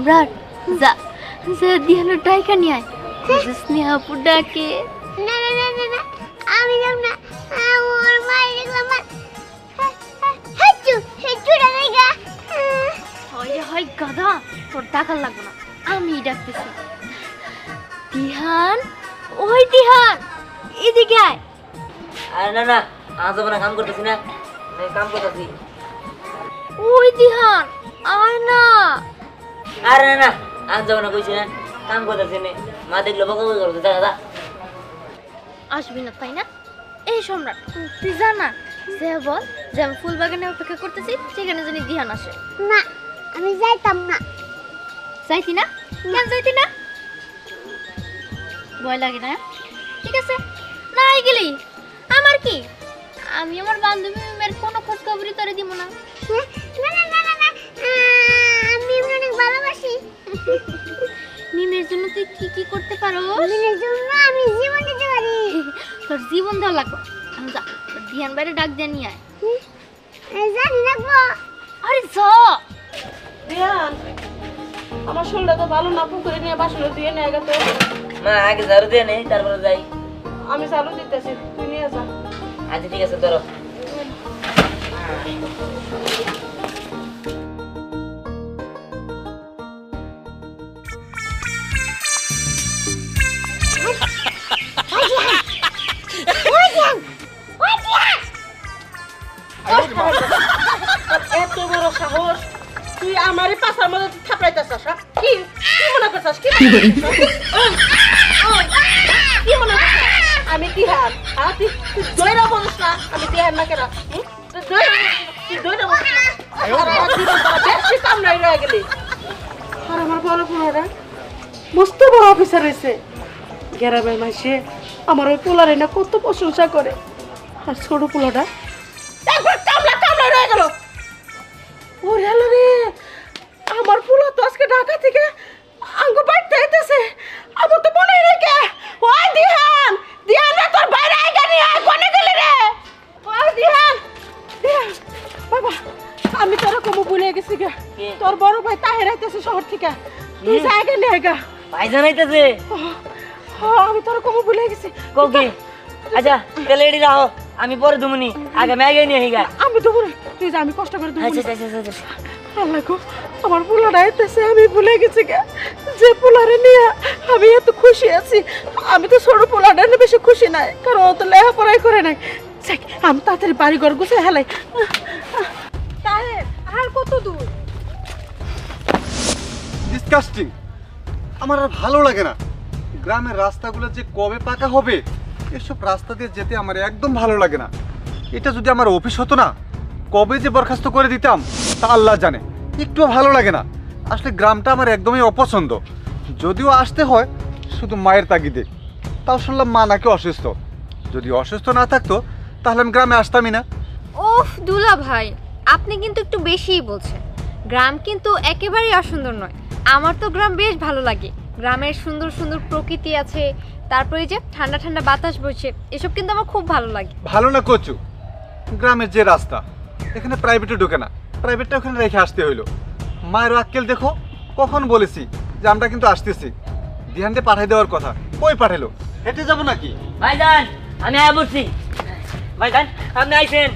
সম্রাট যা যা দিহানো ডাইকা নিয়ে আয় স্নেহা আপু ডাকে। না না না না না আমি যাব না আমার মা দেখলাম হাচু হাচু ডাইকা হয় হয় গাধা তোর টাকা লাগবে না আমি ডাকতেছি। দিহান ওই দিহান এদিকে আয়। আরে না না আজ না কাম করতেছি না আমি কাম করতেছি। ওই দিহান আয় না। আরে না না আজ যাব না কইছি না কাম করতেছি না মা দেখলো বকা বকা করতে দাদা আসবি না তাই না? এই সম্রাট তুই জানা যে বল যে আমি ফুল বাগানে অপেক্ষা করতেছি সেখানে জানি দিহান আসে। না আমি যাইতাম না। যাইতি না? কেন যাইতি না? ভয় লাগে না? ঠিক আছে না গেলি আমার কি, আমি আমার বান্ধবী মেয়ের কোনো খোঁজ খবরই তোরে দিব না। না না না না আমি অনেক ভালোবাসি। মিমের জন্য তুই কি কি করতে পারো? মিমের জন্য আমি জীবন দিতে পারি। তোর জীবন দেওয়া লাগবে। আমি যা ধ্যান বাইরে ডাক দিয়ে নিয়ে আয়। জানি রাখবো। আরে য ধ্যান আমার শরীরটা তো ভালো না, পুকুরে নিয়ে বাসনে দিয়ে নিয়ে গেছে। মা আগে ঝাড়ু দিয়ে নেই তারপরে যাই। আমি চালু দিতেছি তুই নিয়ে যা। আচ্ছা ঠিক আছে ধরো। এত বড় সাহস তুই আমারই পাশার মধ্যে থাপড়াইতেছস? কি কি মনে করছস? কি মনে করছস? আমি কি হার তুই দইরা বলছ না আমি কি হার না কেন? তুই দইরা বলছ না বেশি কাম নাই রয়ে গেলি। আর আমার বড় পোলারা মস্ত বড় অফিসার হয়েছে। গ্রামের মাসে আমার ওই পোলারে না কত প্রশংসা করে, আর ছোট পোলাটা একবার কামলা কামলা রয়ে গেল। ওরে আল্লাহ রে, আমার পোলা তো আজকে ঢাকা থেকে আঙ্গ বাড়তে আইতেছে। আমার তো মনে রেখে ওই দিহান দিহান রে তোর বাইরে আইগা নিয়ে আয়। কোনে গেলি রে? ওই দিহান দিহান বাবা আমি তোর কমু ভুলে গেছি গা। তোর বড় ভাই তাহের আইতেছে শহর থেকে, তুই জায়গা নিয়ে গা। ভাই জানাইতেছে আমি তোর কমু ভুলে গেছি। কোকি। আচ্ছা তাহলে এডি রাখো আমি পরে দুমুনি আগে ম্যাগে নিয়ে হিগা। আমি তো তুই যা আমি কষ্ট করে দেবো। আচ্ছা আচ্ছা আচ্ছা আল্লাহ গো আমার পোলাটা আইতেছে, আমি ভুলে গেছি গা যে পোলারে নিয়ে আমি এত খুশি আছি। আমি তো ছোট পোলাটা নিয়ে বেশি খুশি নাই, কারণ ও তো লেখাপড়াই করে নাই। আমি তাড়াতাড়ি বাড়ি ঘর গুছে হেলাই। আর কত দূর? ডিসকাস্টিং, আমার আর ভালো লাগে না। গ্রামের রাস্তাগুলো যে কবে পাকা হবে, এসব রাস্তা দিয়ে যেতে আমার একদম ভালো লাগে না। এটা যদি আমার অফিস হতো না, কবে যে বরখাস্ত করে দিতাম তা আল্লাহ জানে। একটুও ভালো লাগে না। আসলে গ্রামটা আমার একদমই অপছন্দ। যদিও আসতে হয় শুধু মায়ের তাগিদে। তাও শুনলাম মা নাকি অসুস্থ। যদি অসুস্থ না থাকতো তাহলে আমি গ্রামে আসতামই না। ওফ দুলা ভাই, আপনি কিন্তু একটু বেশিই বলছেন। গ্রাম কিন্তু একেবারেই অসুন্দর নয়। আমার তো গ্রাম বেশ ভালো লাগে। গ্রামের সুন্দর সুন্দর প্রকৃতি আছে, তারপরে যে ঠান্ডা ঠান্ডা বাতাস বইছে, এসব কিন্তু আমার খুব ভালো লাগে। ভালো না কচু, গ্রামের যে রাস্তা এখানে প্রাইভেটে ঢোকে না, প্রাইভেটটা ওখানে রেখে আসতে হইলো। মায়ের আক্কেল দেখো, কখন বলেছি যে আমরা কিন্তু আসতেছি, দিহানকে পাঠাই দেওয়ার কথা, কই পাঠালো? হেঁটে যাবো নাকি? ভাইজান আমি আয়া বলছি। ভাইজান আপনি আইছেন?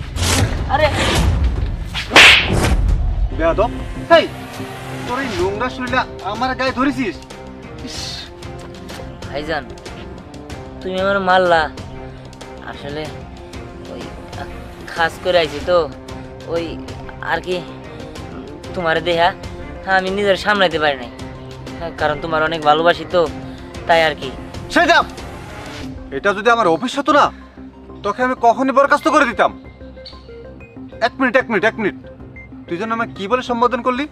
আরে বেয়াদব, হেই তোর এই নোংরা শরীরটা আমার গায়ে ধরেছিস? ইস, ভাইজান তুমি আমার মারলা, আসলে ওই খাস করে আইছি তো ওই আর কি তোমার দেহা আমি নিজের সামলাইতে পারি নাই, কারণ তোমার অনেক ভালোবাসি তো তাই আর কি। সে যাব, এটা যদি আমার অফিস হতো না তোকে আমি কখনই বরখাস্ত করে দিতাম। এক মিনিট, তুই যেন আমাকে কি বলে সম্বোধন করলি?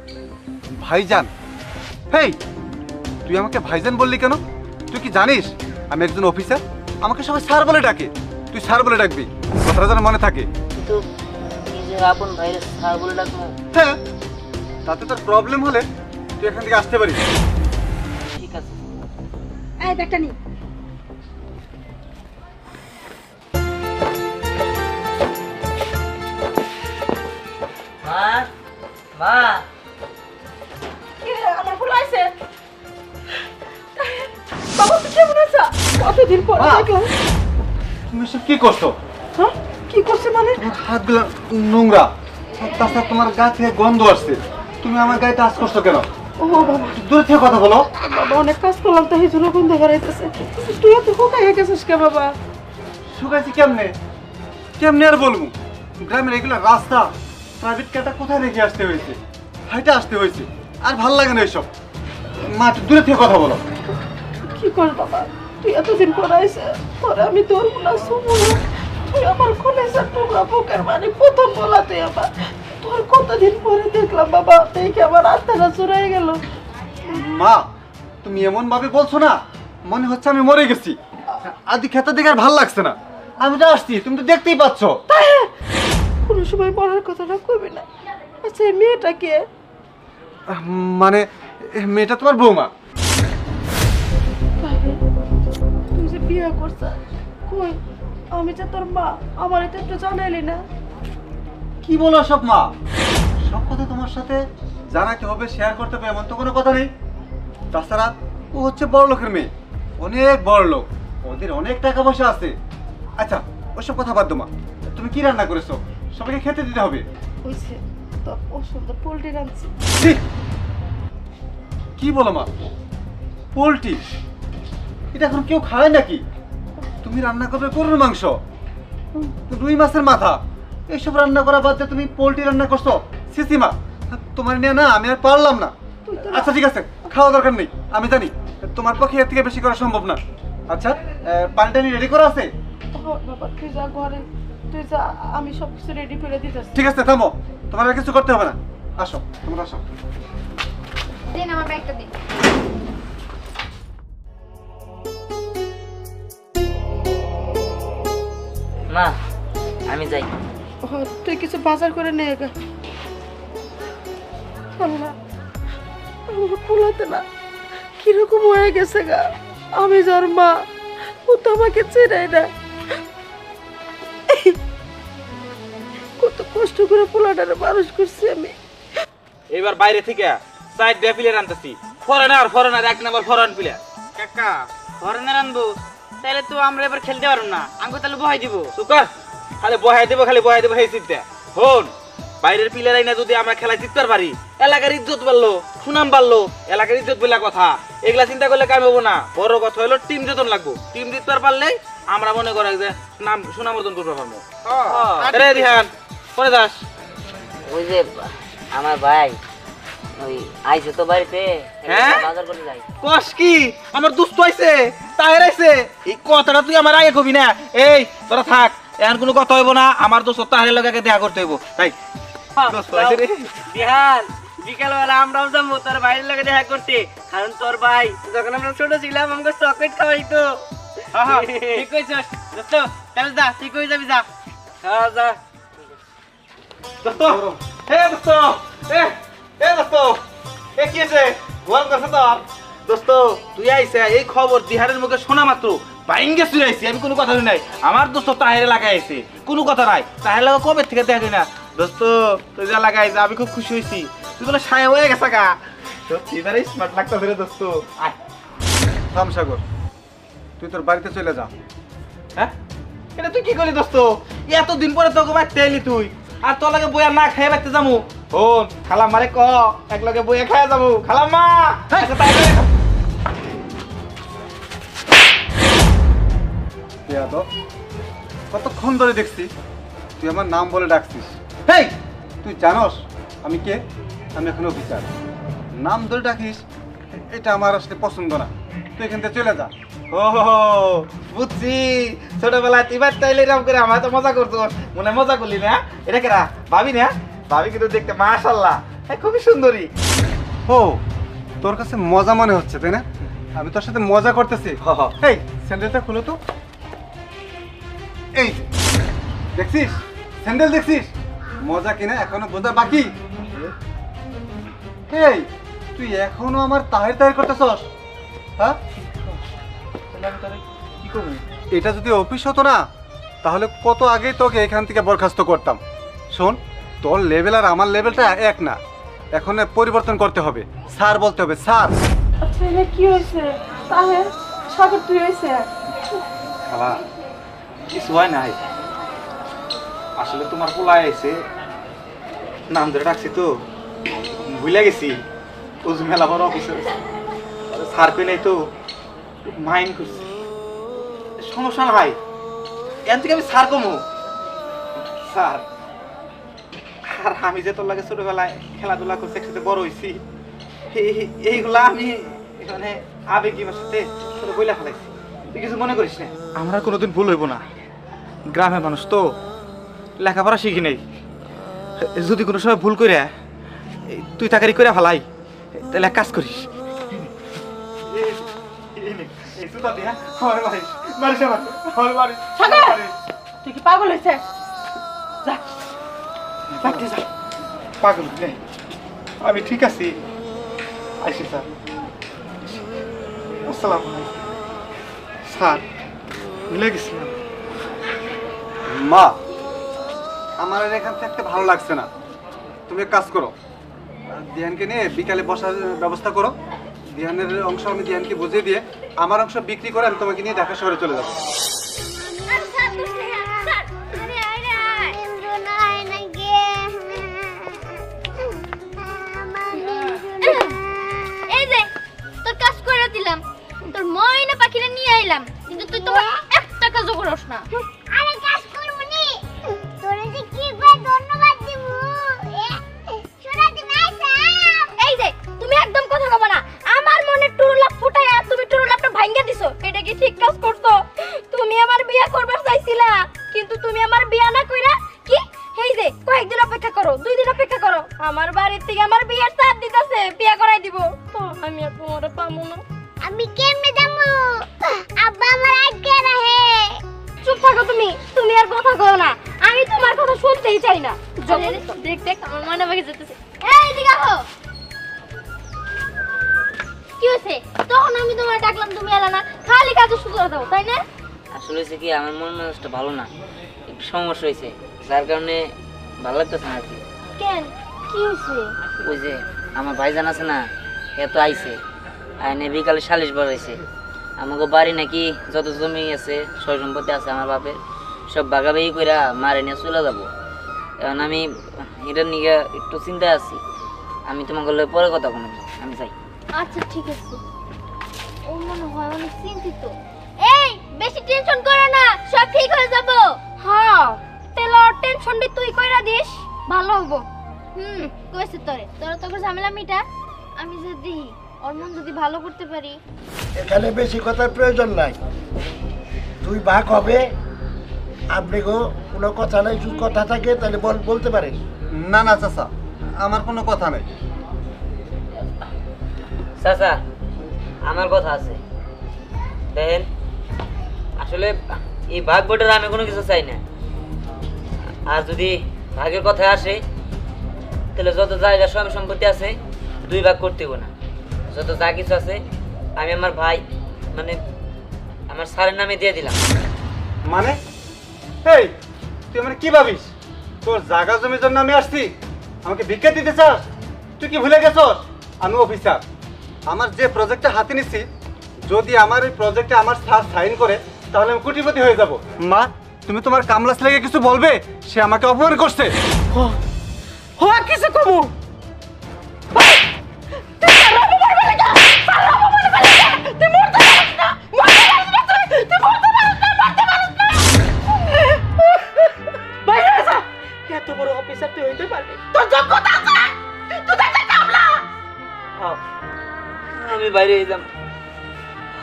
ভাইজান। হেই তুই আমাকে ভাইজান বললি কেন? তুই কি জানিস আমি একজন অফিসার? আমাকে সবাই স্যার বলে ডাকে, তুই স্যার বলে ডাকবি, কথাটা যেন মনে থাকে। কিন্তু নিজের আপন ভাইরে স্যার বলে ডাকবো? হ্যাঁ, তাতে তোর প্রবলেম হলে তুই এখান থেকে আসতে পারিস। ঠিক আছে। এই ব্যাগটা নি। মা মা আমার ফুল আইছে। এসব কি করছো? হ্যাঁ কি করছে মানে? তোমার হাতগুলো নোংরা, তাছাড়া তোমার গা থেকে গন্ধ আসছে। তুমি আমার গায়ে টাচ করছো কেন? ও বাবা, দূরে থেকে কথা বলো। বাবা অনেক কাজ করলাম তো এই জন্য গন্ধ বেড়াইতেছে। তুই এত কোথায় গেছিস কে বাবা? শুকাইছি কেমনে? কেমনে আর বলবো? গ্রামের এগুলো রাস্তা, প্রাইভেট কারটা কোথায় রেখে আসতে হয়েছে, হাইটা আসতে হয়েছে। আর ভাল লাগে না এসব। মা একটু দূরে থেকে কথা বলো। কি কর বাবা, তুই এতদিন পরে আইসে তোরে আমি তোর না শুনবো না। তুই আমার কলেজের টুকরা বুকের মানে প্রথম বলা তুই আমার। তোর কতদিন পরে দেখলাম বাবা, দেখে আমার আত্মাটা চুরাই গেল। মা তুমি এমন ভাবে বলছো না, মনে হচ্ছে আমি মরে গেছি। আদি খেতে দেখে আর ভাল লাগছে না। আমি তো আসছি, তুমি তো দেখতেই পাচ্ছ। কোনো সময় মরার কথাটা কবি না। আচ্ছা এই মেয়েটা কে? মানে মেয়েটা তোমার বৌমা। তুই যে বিয়ে করছ, কই আমি যে তোর মা, আমার এটা একটু জানাইলি না? কি বলো সব মা? সব কথা তোমার সাথে জানাতে হবে, শেয়ার করতে হবে এমন তো কোনো কথা নেই। তাছাড়া ও হচ্ছে বড় লোকের মেয়ে, অনেক বড় লোক, ওদের অনেক টাকা পয়সা আছে। আচ্ছা ওসব কথা বাদ দো মা, তুমি কি রান্না করেছো? সবাইকে খেতে দিতে হবে। হয়েছে তোর ও সুন্দর পোল্ট্রি রাঁধছি। ছি! কি বলো মা? পোল্ট্রি? এটা এখন কেউ খায় নাকি? তুমি রান্না করবে গরুর মাংস, রুই মাছের মাথা, এইসব রান্না করা বাদ দিয়ে তুমি পোল্ট্রি রান্না করছো? সিসি মা, তোমার নিয়ে না আমি আর পারলাম না। আচ্ছা ঠিক আছে, খাওয়া দরকার নেই, আমি জানি তোমার পক্ষে এর থেকে বেশি করা সম্ভব না। আচ্ছা পানি টানি রেডি করা আছে? বাবা তুই যা ঘরে, তুই যা, আমি সব কিছু রেডি করে দিতেছি। ঠিক আছে থামো, তোমার আর কিছু করতে হবে না। আসো তোমরা আসো। দিন আমার ব্যাগটা দিন। মা আমি যাই। তুই কিছু বাজার করে নে গা। আল্লাহ, আমার পোলাতে না কিরকম হয়ে গেছে গা। আমি যার মা, ও তো আমাকে চেনাই না। কত কষ্ট করে পোলাটারে মানুষ করছি আমি। এবার বাইরে থেকে সাইড দিয়ে প্লেয়ার আনতেছি। ফরেনার এক নাম্বার ফরেন প্লেয়ার। কাকা ফরেনার আনবো, তাহলে তো আমরা এবার খেলতে পারবো না। আমাকে তাহলে বহাই দিব। সুকার খালি বহাই দেবো সেই চিন্তা। হন বাইরের প্লেয়ার আইনা যদি আমরা খেলায় জিততে পারি, এলাকার ইজ্জত বাড়লো, সুনাম বাড়লো, এলাকার ইজ্জত বলে কথা। এগুলা চিন্তা করলে কাম হবো না। বড় কথা হলো টিম যতন লাগবো। টিম জিততে পারলে আমরা মনে করি যে নাম সুনাম অর্জন করতে পারবো। রে রিহান পরে দাস। ওই যে আমার ভাই ওই আইছে তো বাড়িতে, হ্যাঁ? বাজার করতে যাই। কস কি আমার দুস্থ আইছে, তাহের আইছে, এই কথাটা তুই আমার আগে কবি না। এই তোরা থাক, এখন কোনো কথা হইব না। আমার দোস্ত তাহের লগে দেখা করতে হইব। তাই দোস্ত আইছে রে। বিহাল বিকাল বেলা আমরাও যাবো তোর ভাইয়ের লগে দেখা করতে। কারণ তোর ভাই যখন আমরা ছোট ছিলাম আমাকে চকলেট খাওয়াইতো। ঠিক কইছস দোস্ত, তাহলে যা, তুই কই যাবি যা। হ্যাঁ যা। দোস্ত হে দোস্ত এ দোস্ত এ কি আছে গোল করছ তো দোস্ত? তুই আইছে এই খবর দিহারের মুখে শোনা মাত্র বাইঙ্গে শুয়ে আইছি। আমি কোনো কথা নাই। আমার দোস্ত তাহের লাগাই আইছে, কোনো কথা নাই। তাহের লাগা কবে থেকে দেখা যায় না। দোস্ত তুই যা লাগাইছে আমি খুব খুশি হইছি। তুই বলে সাহেব হয়ে গেছে গা। সত্যি তারে স্মার্ট লাগতাছে রে দোস্ত। আয় থাম সাগর, তুই তোর বাড়িতে চলে যা। হ্যাঁ এটা তুই কি করলি দোস্ত? এতদিন পরে তোকে বাইতে এলি তুই, আর তোর লাগে বইয়া না খেয়ে বাইতে যাবো। হন খালাম মারে ক এক লগে বইয়া খাইয়া যাবো। খালাম মা আচ্ছা তাই করে। কতক্ষণ ধরে দেখছি তুই আমার নাম বলে ডাকছিস। হেই তুই জানোস আমি কে? আমি এখন অফিসার। নাম ধরে ডাকিস এটা আমার আসলে পছন্দ না। তুই এখান থেকে চলে যা। ও বুঝছি, ছোটবেলায় তুই বাইতে এলি এরকম করে আমার তো মজা করতো। মনে মজা করলি না? এটা কেরা ভাবি না? ভাবি কিন্তু দেখতে মাশাআল্লাহ খুবই সুন্দরী। ও তোর কাছে মজা মনে হচ্ছে তাই না? আমি তোর সাথে মজা করতেছি। এই স্যান্ডেলটা খুলো তো। এই যে, দেখছিস স্যান্ডেল দেখছিস? মজা কিনা এখনো বোঝা বাকি। এই তুই এখনো আমার তাহের তাহের করতেছস? হ্যাঁ কি করবো? এটা যদি অফিস হতো না তাহলে কত আগেই তোকে এখান থেকে বরখাস্ত করতাম। শোন তোর লেভেল আর আমার লেভেলটা এক না, এখন পরিবর্তন করতে হবে। স্যার বলতে হবে স্যার। আচ্ছা এটা কি হয়েছে? তাহে সাগর তুই হয়েছে? খালা কিছু হয় নাই। আসলে তোমার পোলায় আইছে, নাম ধরে ডাকছি তো ভুলে গেছি। ওজু মেলা বড় অফিসার সার পে নাই তো মাইন্ড করছি। সমস্যা নাই, এর থেকে আমি সার কমু স্যার। আর আমি যে তোর লাগে ছোটবেলায় খেলাধুলা করছি, একসাথে বড় হয়েছি, এইগুলা আমি মানে আবেগিমার সাথে তোর বইলা ফেলাইছি। তুই কিছু মনে করিস না, আমরা কোনোদিন ভুল হইব না। গ্রামের মানুষ তো, লেখাপড়া শিখি নেই। যদি কোনো সময় ভুল করে তুই তাকারি করে ফেলাই, তাহলে এক কাজ করিস, তুই কি পাগল হয়েছে? যা বাড়িতে যা। পাগল নেই, আমি ঠিক আছি। আইসি স্যার। আসসালামু আলাইকুম স্যার, ভুলে গেছিলাম। মা, আমার আর এখান থাকতে ভালো লাগছে না। তুমি এক কাজ করো, দিয়ানকে নিয়ে বিকালে বসার ব্যবস্থা করো। দিয়ানের অংশ আমি দিয়ানকে বুঝিয়ে দিয়ে আমার অংশ বিক্রি করে আমি তোমাকে নিয়ে ঢাকা শহরে চলে যাবো। এই যে তোর কাজ করে দিলাম, তোর ময়না পাখিরে নিয়ে আইলাম, কিন্তু তুই তো একটা কাজও করস না। আরে কাজ করবো নি, তোরে যে কি করে ধন্যবাদ দিব। শোনা তুমি আইছা। এই যে তুমি একদম কথা কবা না। আমার মনে টুরুলাপ ফুটায়া তুমি টুরুলাপটা ভাঙিয়ে দিছো। এটা কি ঠিক কাজ করছো? তুমি আমার বিয়ে করবার চাইছিলা, কিন্তু তুমি আমার বিয়ে না কইরা কি এই যে কয়েকদিন অপেক্ষা করো, 2 দিন অপেক্ষা করো। আমার বাড়ির থেকে আমার বিয়ের চাপ দিতেছে, বিয়ে করাই দিব। তো আমি আর তোমারে পামু না। আমি কেমনে যাবো? আব্বা আমার আটকে রাখে। চুপ থাকো তুমি, তুমি আর কথা কও না। আমি তোমার কথা শুনতেই চাই না। দেখ দেখ আমার মনে ভাগে যেতেছে। এই দিকে আহো। কি হইছে? তখন আমি তোমার ডাকলাম, তুমি এলা না, খালি কাজে শুধু দাও, তাই না? আসলে হচ্ছে কি, আমার মন মেজাজটা ভালো না, একটু সমস্যা হয়েছে, যার কারণে ভালো লাগতেছে না আর কি। কেন কি হইছে? ওই যে আমার ভাইজান আছে না, এ তো আইছে, আইনে বিকালে সালিশ বাড়াইছে। আমাকে বাড়ি নাকি যত জমি আছে, সয় সম্পত্তি আছে আমার বাপের, সব বাগাবাগি করে মারে নিয়ে চলে যাবো। এখন আমি এটার নিয়ে একটু চিন্তায় আছি। আমি তোমাকে পরে কথা বলবো, আমি যাই। আচ্ছা ঠিক আছে। ও মনে হয় অনেক চিন্তিত। এই বেশি টেনশন করো না, সব ঠিক হয়ে যাব। হ্যাঁ, তেল টেনশন দি তুই কইরা দিস, ভালো হবো। কইছে তোরে তোর ঝামেলা মিটা। আমি যদি ওর মন যদি ভালো করতে পারি। এখানে বেশি কথার প্রয়োজন নাই। তুই ভাগ হবে, আপনি গো কোনো কথা নাই, শুধু কথা থাকে তাহলে বলতে পারিস। না না চাচা, আমার কোনো কথা নাই। চাচা, আমার কথা আছে। দেখেন, আসলে এই ভাগ বটের আমি কোনো কিছু চাই না। আর যদি ভাগের কথা আসে, তাহলে যত জায়গা সব সম্পত্তি আছে 2 ভাগ করতে হবে না। যত যা কিছু আছে আমি আমার ভাই মানে আমার স্যারের নামে দিয়ে দিলাম। মানে এই তুই মানে কি ভাবিস? তোর জায়গা জমির জন্য আমি আসছি, আমাকে ভিক্ষা দিতে চাস? তুই কি ভুলে গেছস আমি অফিসার? আমার যে প্রজেক্টটা হাতে নিছি, যদি আমার এই প্রজেক্টে আমার স্যার সাইন করে, তাহলে আমি কোটিপতি হয়ে যাব। মা, তুমি তোমার কামলাস লেগে কিছু বলবে? সে আমাকে অপমান করছে। কিছু কমু এত বড় অফিসার তুই হইতে পারবি? তোর যোগ্যতা আছে, তুই দেখতে কামলা। আমি বাইরে যাই,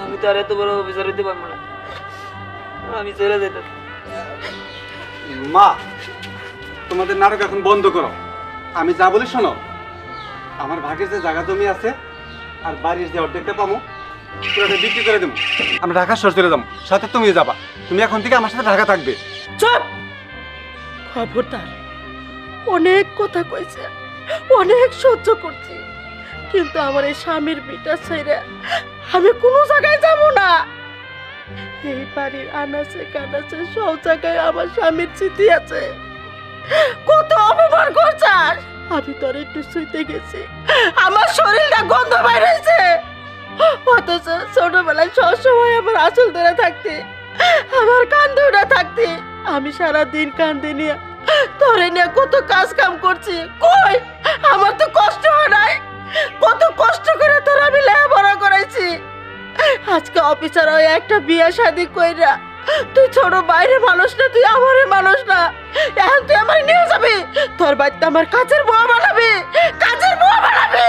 আমি তো আর এত বড় অফিসার হইতে পারবো না, আমি চলে যেতাম। মা, তোমাদের নাটক এখন বন্ধ করো। আমি যা বলি শোনো। আমার ভাগের যে জায়গা জমি আছে আর বাড়ির যে অর্ধেকটা পাবো, পুরোটা বিক্রি করে দেবো। আমরা ঢাকা শহর চলে যাবো, সাথে তুমিও যাবা। তুমি এখন থেকে আমার সাথে ঢাকা থাকবে। চুপ! খবরদার, অনেক কথা কইছে, অনেক সহ্য করছি, কিন্তু আমার এই স্বামীর বিটা ছেড়ে আমি কোনো জায়গায় যাব না। এই বাড়ির আনাচে কানাচে সব জায়গায় আমার স্বামীর স্মৃতি আছে। কত অপমান করছাস! আমি তোর একটু শুইতে গেছি, আমার শরীরটা গন্ধ বাইর হয়েছে। অথচ ছোটবেলায় সবসময় আমার আঁচল ধরে থাকতে আমার কান্দে ওটা থাকতে আমি সারা দিন কান্দে নিয়ে তোরে নিয়ে কত কাজ কাম করছি, কই আমার তো কষ্ট হয় নাই? কত কষ্ট করে তোর আমি লেখাপড়া করাইছি। আজকে অফিসার হয়ে একটা বিয়ে শাদী কইরা তুই ছোট বাইরে মানুষ না, তুই আমারে মানুষ না, এখন তুই আমার নিয়ে যাবি তোর বাড়িতে আমার কাজের বউ বানাবি, কাজের বউ বানাবি।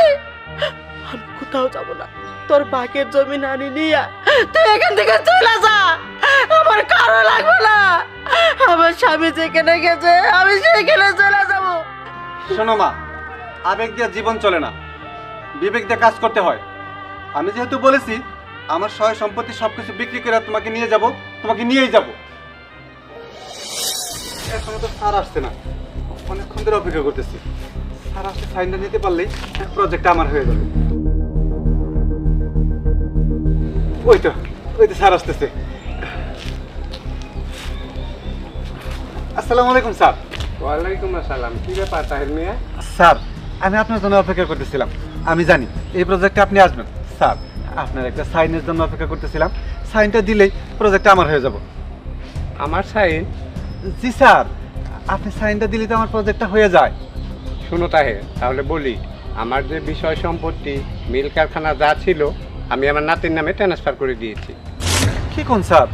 আমি কোথাও যাব না, তোর বাকের জমি আনি নিয়ে তুই এখান থেকে চলে যা, আমার কারো লাগবে না। আমার স্বামী যেখানে গেছে আমি সেখানে চলে যাব। শোনো মা, আবেগ দিয়ে জীবন চলে না, বিবেক দিয়ে কাজ করতে হয়। আমি যেহেতু বলেছি আমার সয় সম্পত্তি সবকিছু বিক্রি করে তোমাকে নিয়ে যাব, তোমাকে নিয়েই যাব। এখনো তো স্যার আসছে না, অনেকক্ষণ ধরে অপেক্ষা করতেছি। স্যার আসলে সাইনটা নিতে পারলেই প্রজেক্টটা আমার হয়ে যাবে। ওই তো স্যার আসতেছে। আসসালামু আলাইকুম স্যার। ওয়ালাইকুম আসসালাম। কি ব্যাপার তাহের মিয়া? স্যার, আমি আপনার জন্য অপেক্ষা করতেছিলাম। আমি জানি এই প্রজেক্টে আপনি আসবেন। স্যার, আপনার একটা সাইনের জন্য অপেক্ষা করতেছিলাম। সাইনটা দিলেই প্রজেক্টটা আমার হয়ে যাব। আমার সাইন? জি স্যার, আপনি সাইনটা দিলে তো আমার প্রজেক্টটা হয়ে যায়। শুনো তাহের, তাহলে বলি, আমার যে বিষয় সম্পত্তি মিল কারখানা যা ছিল আমি আমার নাতির নামে ট্রান্সফার করে দিয়েছি। কি কোন স্যার?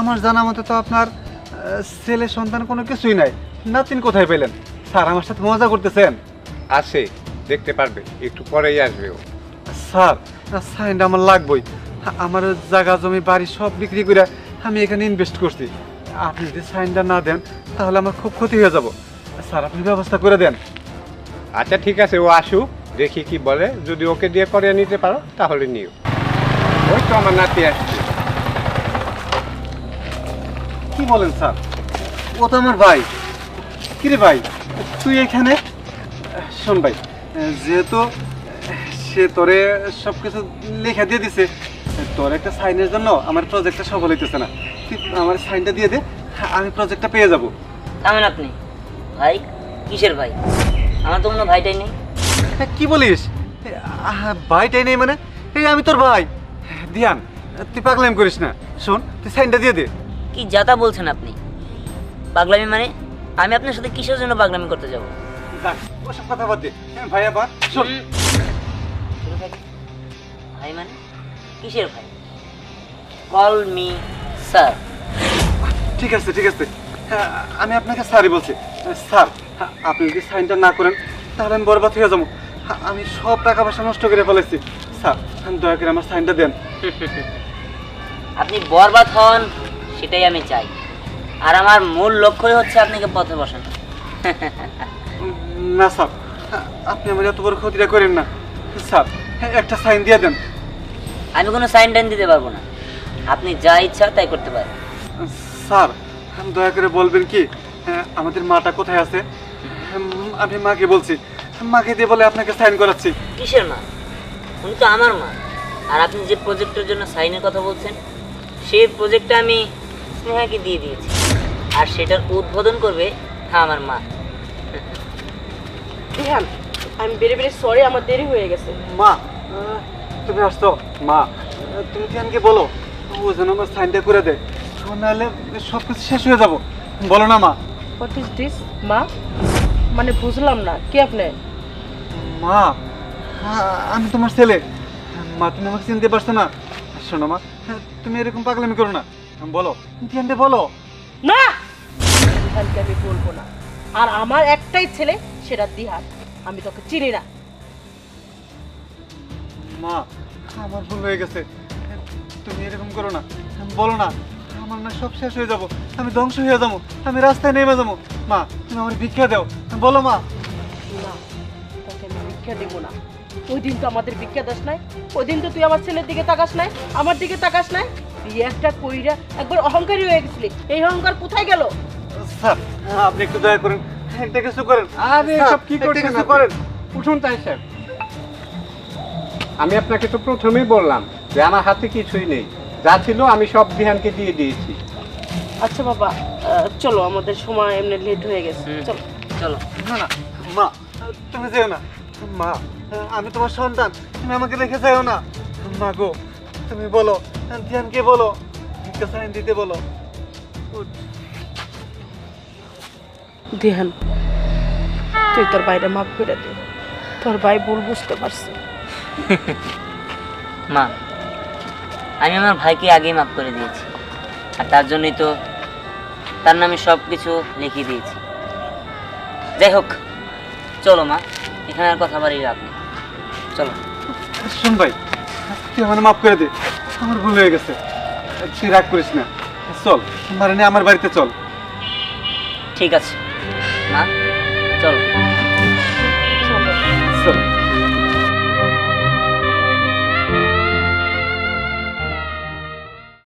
আমার জানা মতে তো আপনার ছেলে সন্তান কোনো কিছুই নাই। নাতিন কোথায় পেলেন? স্যার আমার সাথে মজা করতেছেন? আছে, দেখতে পারবে, একটু পরেই আসবে ও। স্যার, সাইনটা আমার লাগবেই। আমার জায়গা জমি বাড়ি সব বিক্রি করে আমি এখানে ইনভেস্ট করছি। আপনি যদি সাইনটা না দেন তাহলে আমার খুব ক্ষতি হয়ে যাব। স্যার, আপনি ব্যবস্থা করে দেন। আচ্ছা ঠিক আছে, ও আসুক, দেখি কি বলে। যদি ওকে দিয়ে করিয়ে নিতে পারো তাহলে নিও। ওই তো আমার নাতি আসছে। কি বলেন স্যার? ও তো আমার ভাই। কিরে ভাই, তুই এখানে? শোন ভাই, যেহেতু সে তোরে সব কিছু লেখা দিয়ে দিছে, তোর একটা সাইনের জন্য আমার প্রজেক্টটা সফল হইতেছে না। তুই আমার সাইনটা দিয়ে দে, আমি প্রজেক্টটা পেয়ে যাব। থামেন আপনি। ভাই? কিসের ভাই? আমার তো কোনো ভাইটাই নেই। কি বলিস? ভাইটাই নেই মানে? এই আমি তোর ভাই। দিয়ান, তুই পাগলামি করিস না। শোন, তুই সাইনটা দিয়ে দে। কি যাতা বলছেন আপনি? পাগলামি মানে? আমি আপনার সাথে কিসের জন্য পাগলামি করতে যাব? যাক, ওসব কথা বাদ দে। ভাই আবার শোন। ভাই মানে? কিসের ভাই? Call me sir. ঠিক আছে ঠিক আছে, আমি আপনাকে স্যারই বলছি। স্যার, আপনি যদি সাইনটা না করেন তাহলে আমি বরবাদ হয়ে যাবো। আমি সব টাকা পয়সা নষ্ট করে ফেলেছি। স্যার, দয়া করে আমার সাইনটা দেন। আপনি বরবাদ হন সেটাই আমি চাই, আর আমার মূল লক্ষ্যই হচ্ছে আপনাকে পথে বসানো। না স্যার, আপনি আমার এত বড় ক্ষতিটা করেন না। স্যার, একটা সাইন দিয়ে দেন। আমি কোনো সাইন টাইন দিতে পারবো না, আপনি যা ইচ্ছা তাই করতে পারেন। স্যার, দয়া করে বলবেন কি আমাদের মাটা কোথায় আছে? আমি মাকে বলছি, মাকে দিয়ে বলে আপনাকে সাইন করাচ্ছি। কিসের মা? উনি তো আমার মা। আর আপনি যে প্রজেক্টের জন্য সাইনের কথা বলছেন, সেই প্রজেক্টটা আমি স্নেহাকে দিয়ে দিয়েছি, আর সেটার উদ্বোধন করবে আমার মা। রিহান, আমি বেরে বেরে সরি, আমার দেরি হয়ে গেছে। মা, তুমি আসছো? মা, তুমি তিয়ানকে বলো ও যেন আমার সাইনটা করে দেয়, নাহলে সব কিছু শেষ হয়ে যাবো। বলো না মা। হোয়াট ইজ দিস মা? মানে বুঝলাম না, কি আপনি? মা, আমি তোমার ছেলে। মা, তুমি আমাকে চিনতে পারছো না? শোনো মা, তুমি এরকম পাগলামি করো না। বলো তিয়ানকে বলো। না, দিহানকে আমি বলবো না। আর আমার একটাই ছেলে, সেটা দিহান। আমি তোকে চিনি না। মা, আমার ভুল হয়ে গেছে, তুমি এরকম করো না। বলো না, আমার না সব শেষ হয়ে যাবো, আমি ধ্বংস হয়ে যাবো, আমি রাস্তায় নেমে যাবো। মা, তুমি আমার ভিক্ষা দাও। বলো মা। না, তোকে আমি ভিক্ষা দেবো না। ওই দিন তো আমাদের ভিক্ষা দাস নাই, ওই দিন তো তুই আমার ছেলের দিকে তাকাস নাই, আমার দিকে তাকাস নাই। তুই একটা কইরা একবার অহংকারী হয়ে গেছিলি, এই অহংকার কোথায় গেল? স্যার, আপনি একটু দয়া করেন, একটা কিছু করেন। আরে সব কি করছেন? কিছু করেন। উঠুন তাই সাহেব। আমি আপনাকে তো প্রথমেই বললাম যে আমার হাতে কিছুই নেই, যা ছিল আমি সব দিহানকে দিয়ে দিয়েছি। আচ্ছা বাবা, চলো, আমাদের সময় এমনি লেট হয়ে গেছে, চলো চলো। না না মা, তুমি যেও না। মা, আমি তোমার সন্তান, তুমি আমাকে রেখে যাও না। মা গো, তুমি বলো ধ্যানকে বলো ভিক্ষা সাইন দিতে বলো। দিহান, তুই তোর বাইরে মাফ করে দে, তোর ভাই ভুল বুঝতে পারছে। মা, আমি আমার ভাইকে আগেই মাফ করে দিয়েছি, আর তার জন্যই তো তার নামে সব কিছু লিখে দিয়েছি। যাই হোক, চলো মা, এখানে আর কথা বাড়িয়ে লাভ নেই, চলো। শোন ভাই, তুই আমার মাফ করে দে, আমার ভুল হয়ে গেছে, তুই রাগ করিস না। চল, আমার নিয়ে আমার বাড়িতে চল। ঠিক আছে মা, চলো। চল।